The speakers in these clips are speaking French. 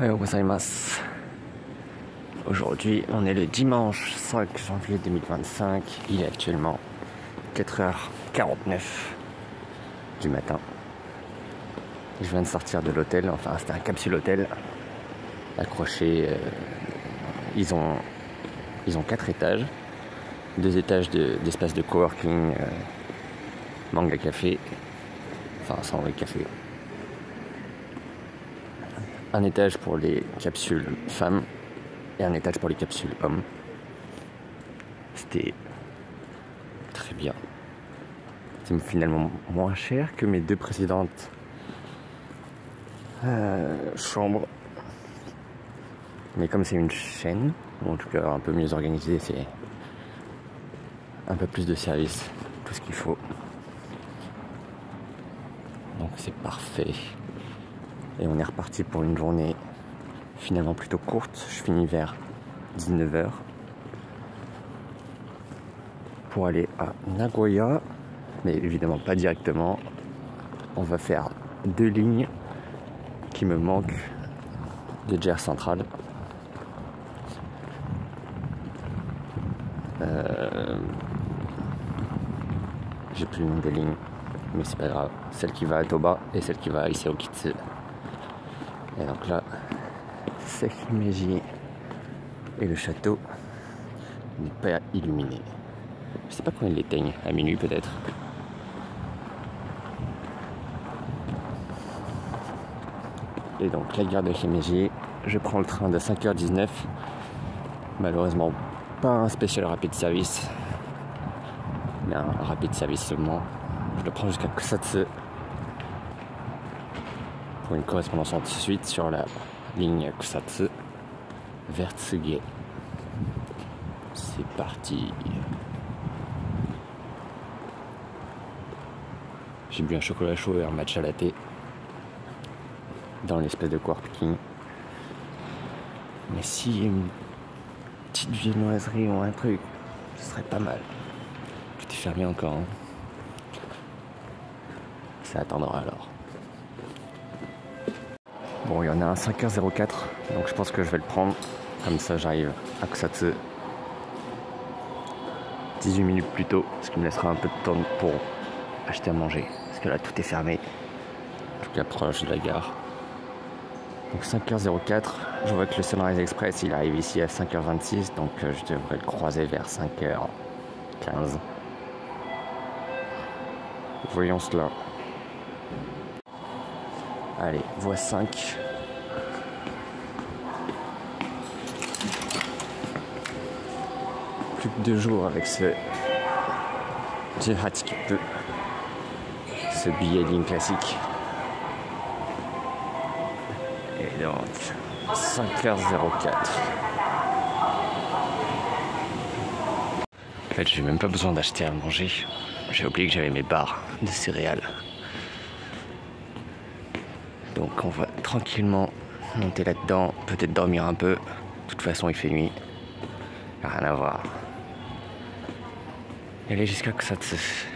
Ohayou gozaimasu. Aujourd'hui, on est le dimanche 5 janvier 2025. Il est actuellement 4h49 du matin. Je viens de sortir de l'hôtel, enfin c'était un capsule hôtel accroché. Ils ont 4 étages, 2 étages d'espace de coworking, manga café, enfin sans vrai café. Un étage pour les capsules femmes et un étage pour les capsules hommes. C'était très bien. C'est finalement moins cher que mes 2 précédentes chambres. Mais comme c'est une chaîne, ou en tout cas un peu mieux organisée, c'est un peu plus de service, tout ce qu'il faut. Donc c'est parfait. Et on est reparti pour une journée finalement plutôt courte. Je finis vers 19h pour aller à Nagoya, mais évidemment pas directement. On va faire 2 lignes qui me manquent de JR Central. J'ai plus le nom des lignes, mais c'est pas grave. Celle qui va à Toba et celle qui va à Iseo-Kitsu. Et donc là, c'est Himeji et le château n'est pas illuminé. Je sais pas quand ils l'éteignent, à minuit peut-être. Et donc la gare de Himeji, je prends le train de 5h19. Malheureusement pas un spécial rapide service, mais un rapide service seulement. Je le prends jusqu'à Kusatsu pour une correspondance ensuite sur la ligne Kusatsu vers Tsuge. C'est parti. J'ai bu un chocolat chaud et un matcha latte dans l'espèce de coworking. Mais si une petite viennoiserie ou un truc, ce serait pas mal. Tout est fermé encore. Hein. Ça attendra alors. Bon, il y en a un 5h04, donc je pense que je vais le prendre. Comme ça, j'arrive à Kusatsu 18 minutes plus tôt, ce qui me laissera un peu de temps pour acheter à manger. Parce que là, tout est fermé. En tout cas, proche de la gare. Donc 5h04, je vois que le Sunrise Express, il arrive ici à 5h26, donc je devrais le croiser vers 5h15. Voyons cela. Allez, voie 5. Plus que 2 jours avec ce Jihatsukipu, ce billet de ligne classique. Et donc 5h04. En fait, j'ai même pas besoin d'acheter à manger. J'ai oublié que j'avais mes barres de céréales. Donc on va tranquillement monter là-dedans, peut-être dormir un peu. De toute façon, il fait nuit. Rien à voir. Et aller jusqu'à Kusatsu.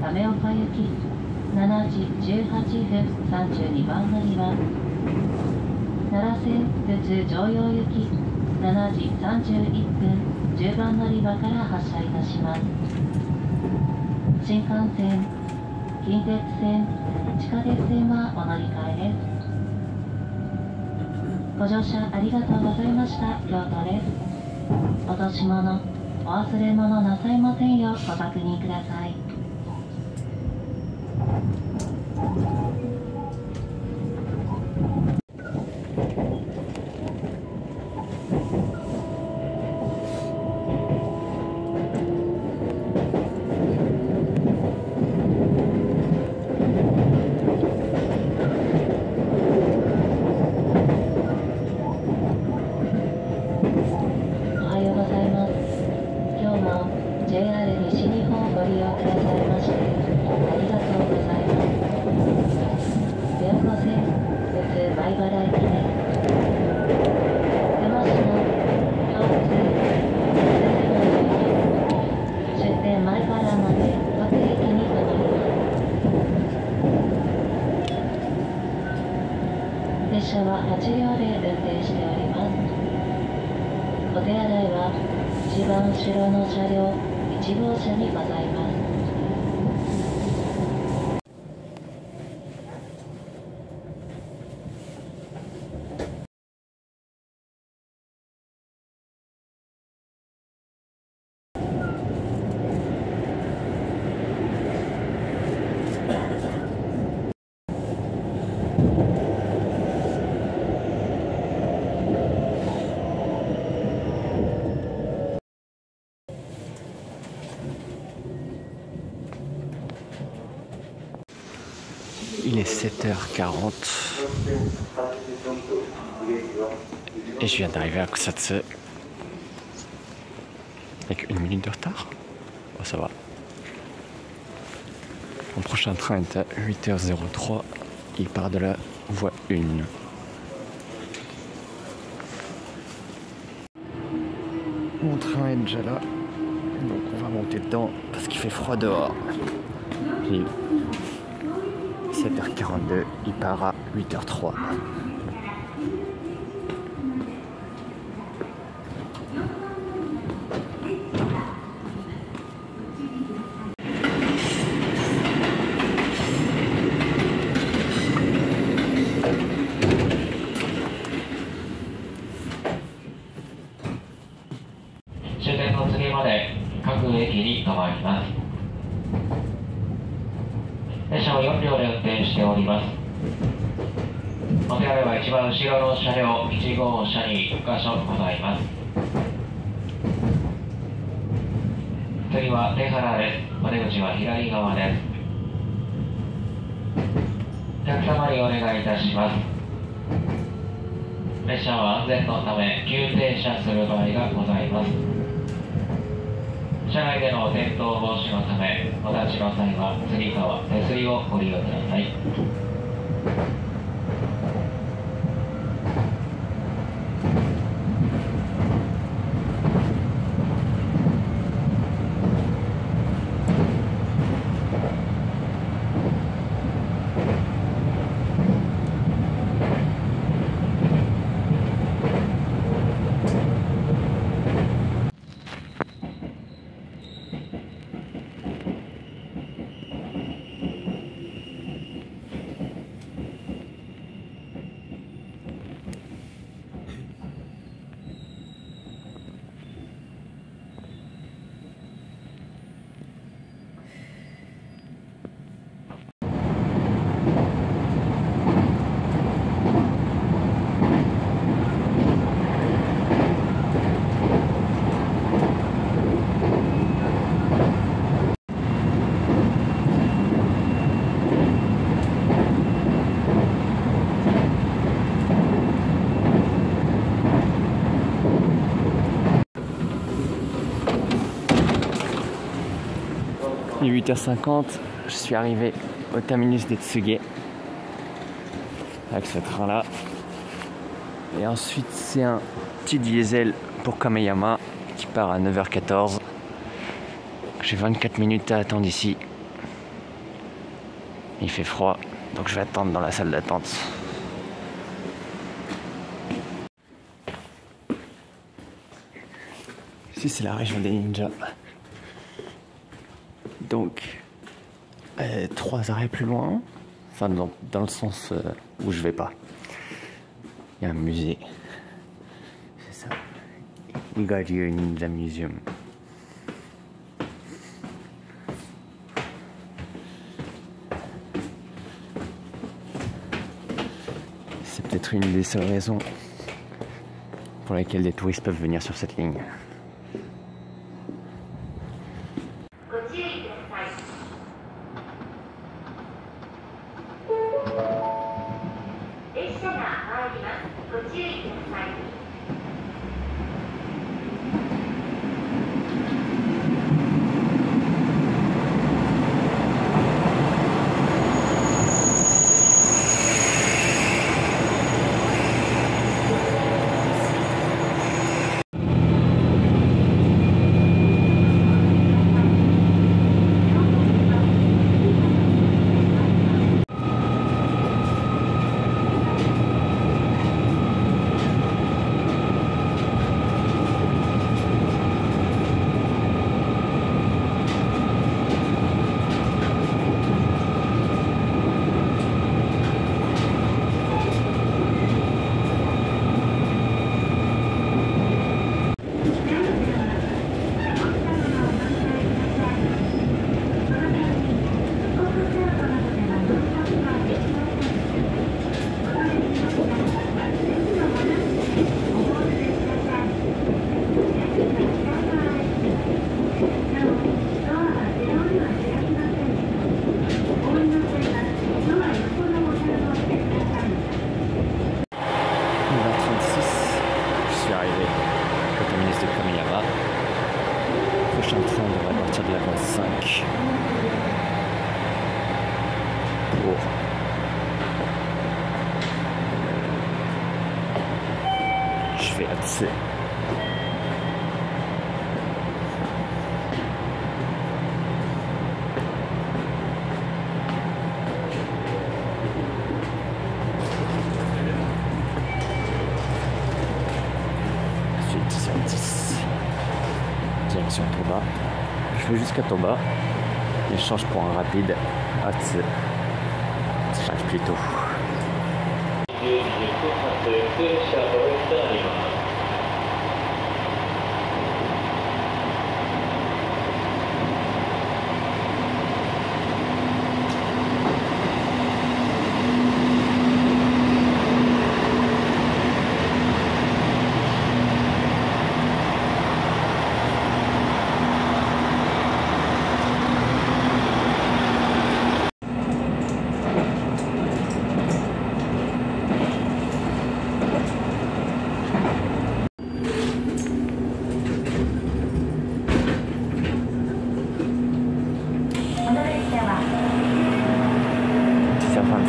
亀岡行き7時18分32番乗りは奈良線普通常用行き7時31分10番乗り場から発車いたします。新幹線、近鉄線、地下鉄線はお乗り換えです。ご乗車ありがとうございました。京都です。落とし物、お忘れ物なさいませんようご確認ください。JR 西日本をご利用くださいましてありがとうございます。琵琶湖線普通米原駅です。山市の共通終点前原まで各駅に停まります。列車は8両で運転しております。お手洗いは一番後ろの車両1号車にございます。Il est 7h40 et je viens d'arriver à Kusatsu avec 1 minute de retard. Oh, ça va. Mon prochain train est à 8h03. Il part de la voie 1. Mon train est déjà là. Donc on va monter dedans parce qu'il fait froid dehors. Puis 7h42, il part à 8h03.列車は4両で運転しております。お手洗いは一番後ろの車両1号車に1箇所ございます。次は出原です。お出口は左側です。お客様にお願いいたします。列車は安全のため急停車する場合がございます。車内での転倒防止のため、お立ちの際はつり革、手すりをご利用ください。Il est 8h50, je suis arrivé au terminus d'Etsuge avec ce train là. Et ensuite c'est un petit diesel pour Kameyama qui part à 9h14. J'ai 24 minutes à attendre ici. Il fait froid, donc je vais attendre dans la salle d'attente. Ici c'est la région des ninjas. Donc 3 arrêts plus loin, enfin dans le sens où je vais pas. Il y a un musée. C'est ça. Ugaryū Ninja Museum. C'est peut-être une des seules raisons pour lesquelles les touristes peuvent venir sur cette ligne. Prochain train devrait partir de la voie 5 pour Schweraz. Ensuite, c'est 10. Direction Toba. Je vais jusqu'à Toba et je change pour un rapide à Atsu. J'arrive plus tôt.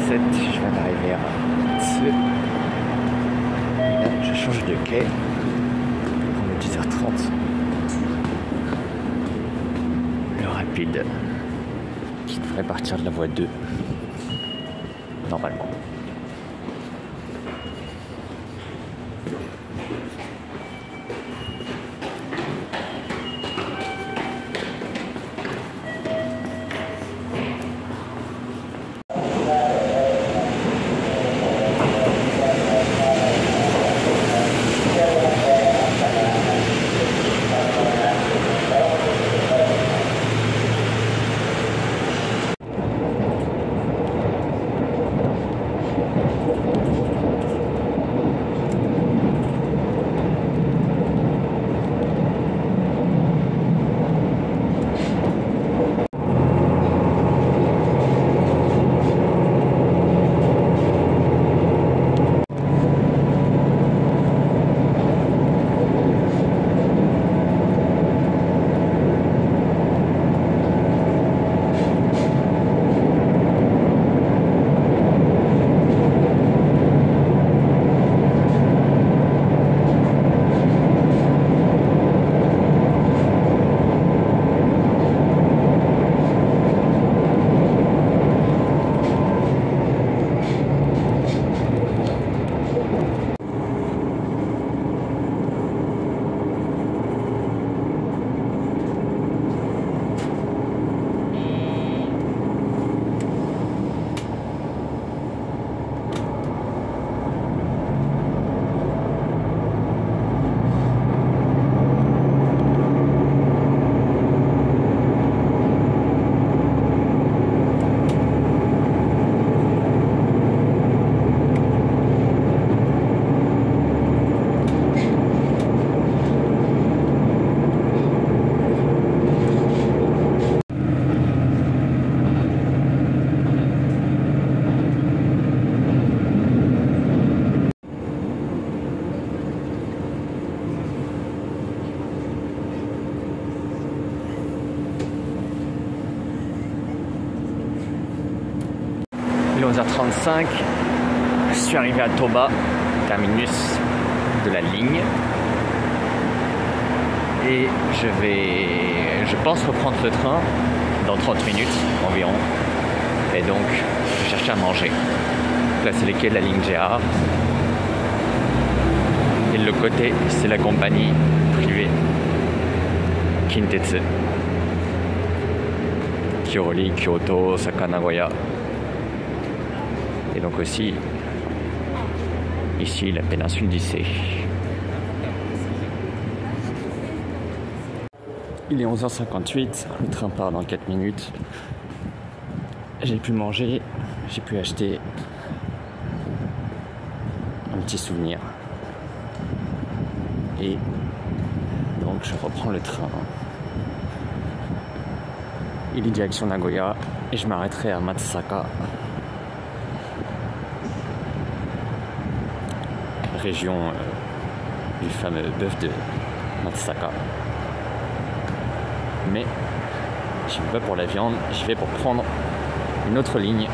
Je viens d'arriver à Atsu. Là, je change de quai pour le 10h30. Le rapide qui devrait partir de la voie 2 normalement. 11h35. Je suis arrivé à Toba, terminus de la ligne. Et je pense reprendre ce train dans 30 minutes environ. Et donc, je cherche à manger. Là, c'est les quais de la ligne GR. Et de l'autre côté, c'est la compagnie privée Kintetsu qui relie Kyoto, Osaka, Nagoya. Et donc aussi, ici, la péninsule d'Issei. Il est 11h58, le train part dans 4 minutes. J'ai pu manger, j'ai pu acheter un petit souvenir. Et donc je reprends le train. Il est direction Nagoya et je m'arrêterai à Matsusaka, région du fameux bœuf de Matsusaka. Mais je ne vais pas pour la viande, j'y vais pour prendre une autre ligne.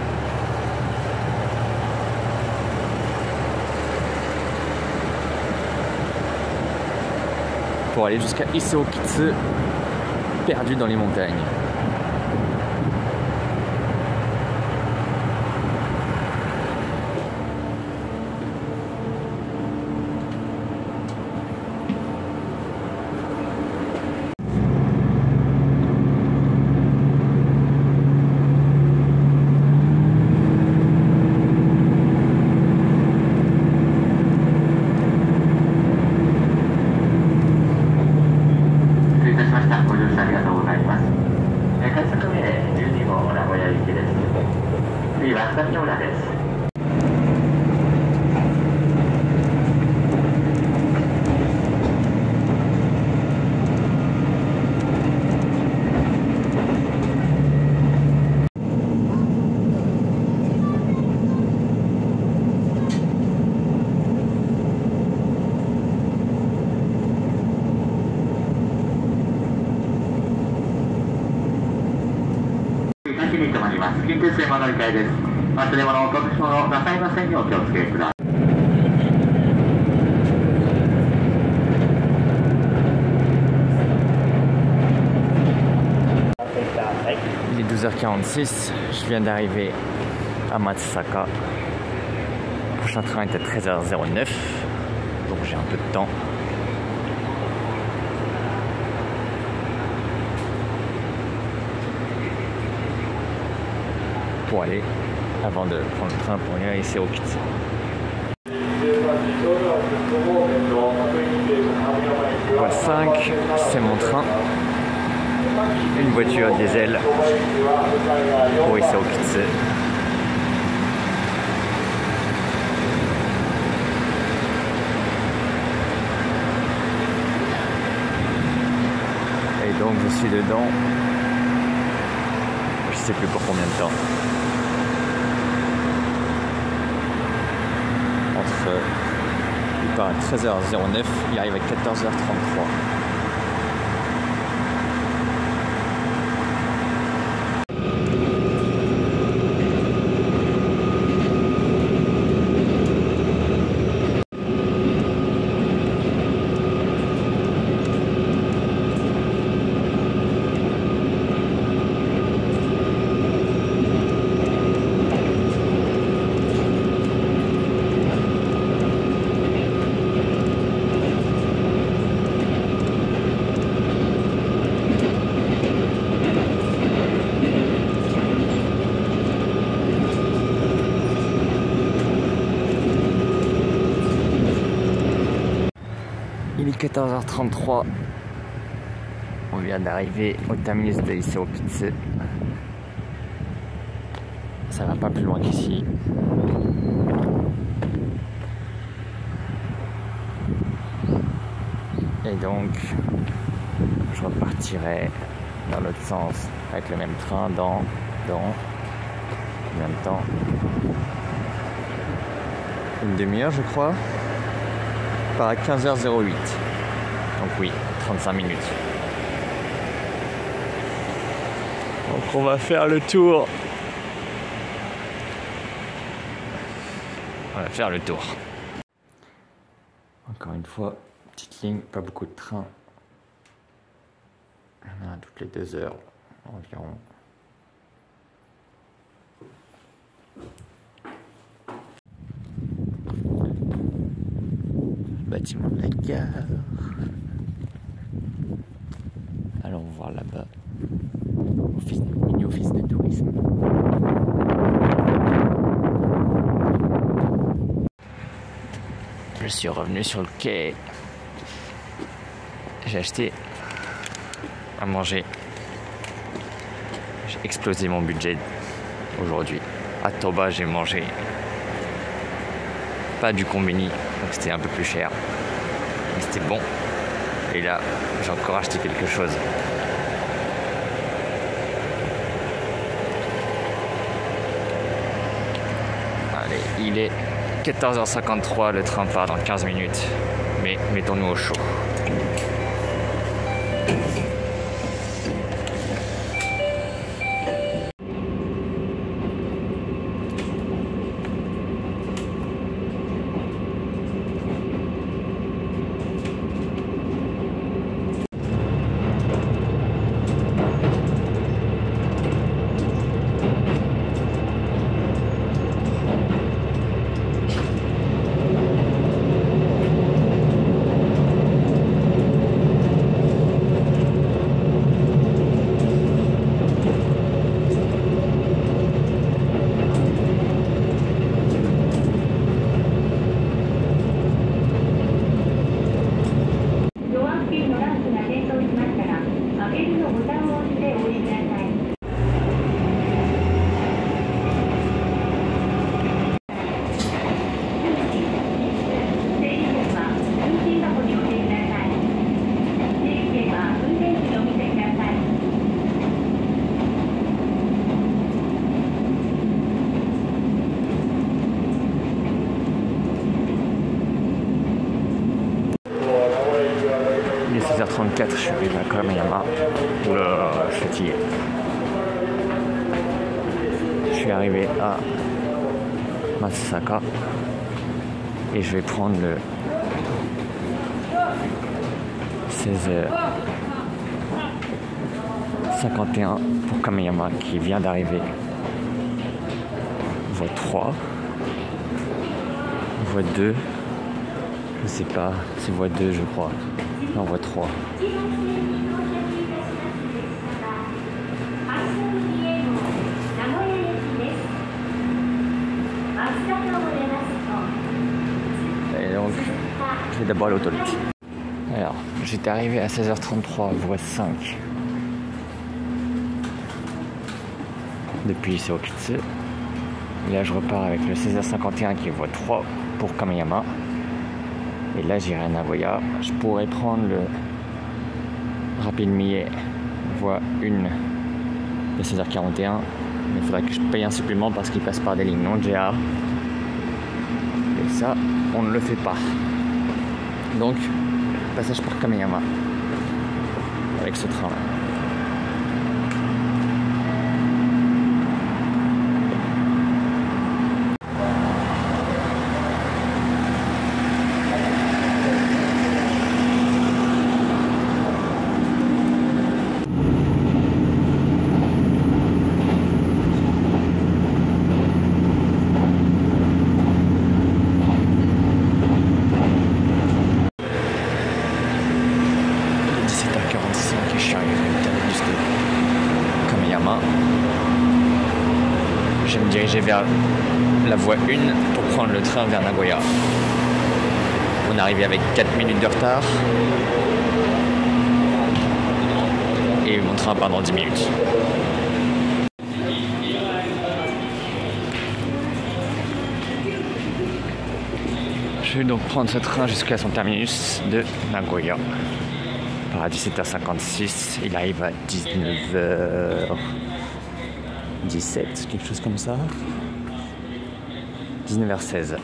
Pour aller jusqu'à Ise-Okitsu, perdu dans les montagnes. Il est 12h46, je viens d'arriver à Matsusaka. Le prochain train est à 13h09, donc j'ai un peu de temps. Pour aller, avant de prendre le train pour aller à Ise-Okitsu. Voie 5, c'est mon train. Une voiture diesel pour Ise-Okitsu. Et donc je suis dedans. Je sais plus pour combien de temps. Il part à 13h09, il arrive à 14h33. Il est 14h33. On vient d'arriver au terminus de Ise-Okitsu. Ça va pas plus loin qu'ici. Et donc, je repartirai dans l'autre sens avec le même train dans combien de temps? Une demi-heure, je crois. Par à 15h08. Donc oui, 35 minutes. Donc on va faire le tour On va faire le tour. Encore une fois, petite ligne, pas beaucoup de trains. Il y en a un toutes les 2 heures environ. Le bâtiment de la gare. Allons voir là-bas. Mini-office de tourisme. Je suis revenu sur le quai. J'ai acheté à manger. J'ai explosé mon budget aujourd'hui. À Toba, j'ai mangé pas du combini, donc c'était un peu plus cher. Mais c'était bon. Et là, j'ai encore acheté quelque chose. Allez, il est 14h53, le train part dans 15 minutes. Mais mettons-nous au chaud. Il est 16h34, je suis arrivé à Kameyama. Oula, je suis fatigué. Je suis arrivé à Matsusaka et je vais prendre le 16h51 pour Kameyama qui vient d'arriver. Voie 3, voie 2, je sais pas, c'est voie 2 je crois. Non, voie 3. Et donc, je vais d'abord aller aux toilettes. Alors, j'étais arrivé à 16h33, voie 5. Depuis Seokitsu. Et là, je repars avec le 16h51 qui est voie 3 pour Kameyama. Et là, j'irai à Nagoya. Je pourrais prendre le Rapid Mie, voie 1 de 16h41. Mais il faudrait que je paye un supplément parce qu'il passe par des lignes non JR. Et ça, on ne le fait pas. Donc, passage par Kameyama avec ce train-là. Je vais me diriger vers la voie 1 pour prendre le train vers Nagoya. On est arrivé avec 4 minutes de retard. Et mon train part dans 10 minutes. Je vais donc prendre ce train jusqu'à son terminus de Nagoya. Il part à 17h56, il arrive à 19h17, quelque chose comme ça. 19h16.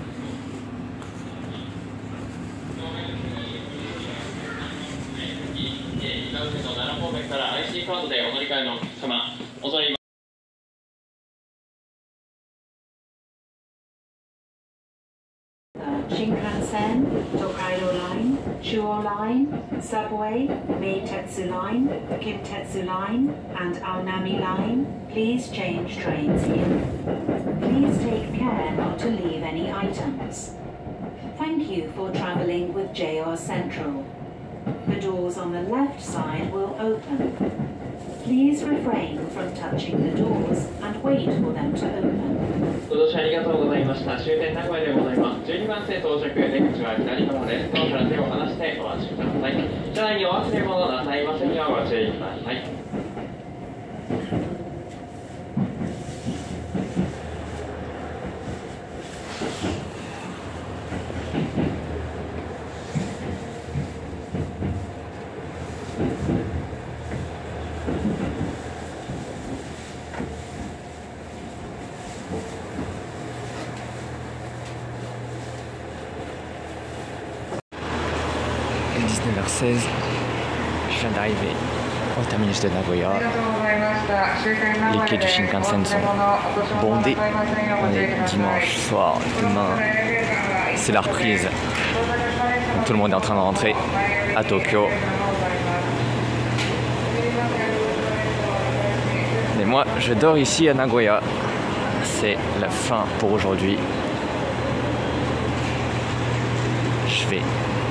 Shinkansen, Tokaido Line, Chuo Line, Subway, Meitetsu Line, Kintetsu Line, and Aonami Line. Please change trains here. Please take care not to leave any items. Thank you for travelling with JR Central. The doors on the left side will open. Please refrain from touching the doors and wait for them to open. ご乗車ありがとうございました。終点名古屋でございます。12番線到着、出口は左側です。ドアから手を離してお待ちください。車内にお忘れ物なさいませんようご注意ください。19h16, je viens d'arriver au terminus de Nagoya. Les quais du Shinkansen sont bondés. On est dimanche soir, demain c'est la reprise. Donc tout le monde est en train de rentrer à Tokyo. Mais moi je dors ici à Nagoya. C'est la fin pour aujourd'hui. Je vais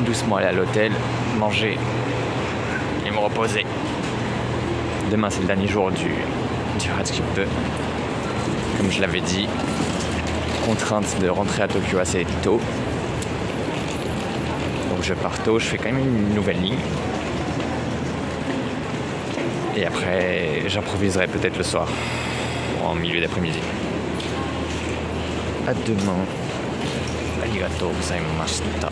doucement aller à l'hôtel, manger et me reposer. Demain c'est le dernier jour du Hatskip 2. Comme je l'avais dit, contrainte de rentrer à Tokyo assez tôt. Donc je pars tôt, je fais quand même une nouvelle ligne. Et après j'improviserai peut-être le soir, en milieu d'après-midi. À demain. Arigatou gozaimashita.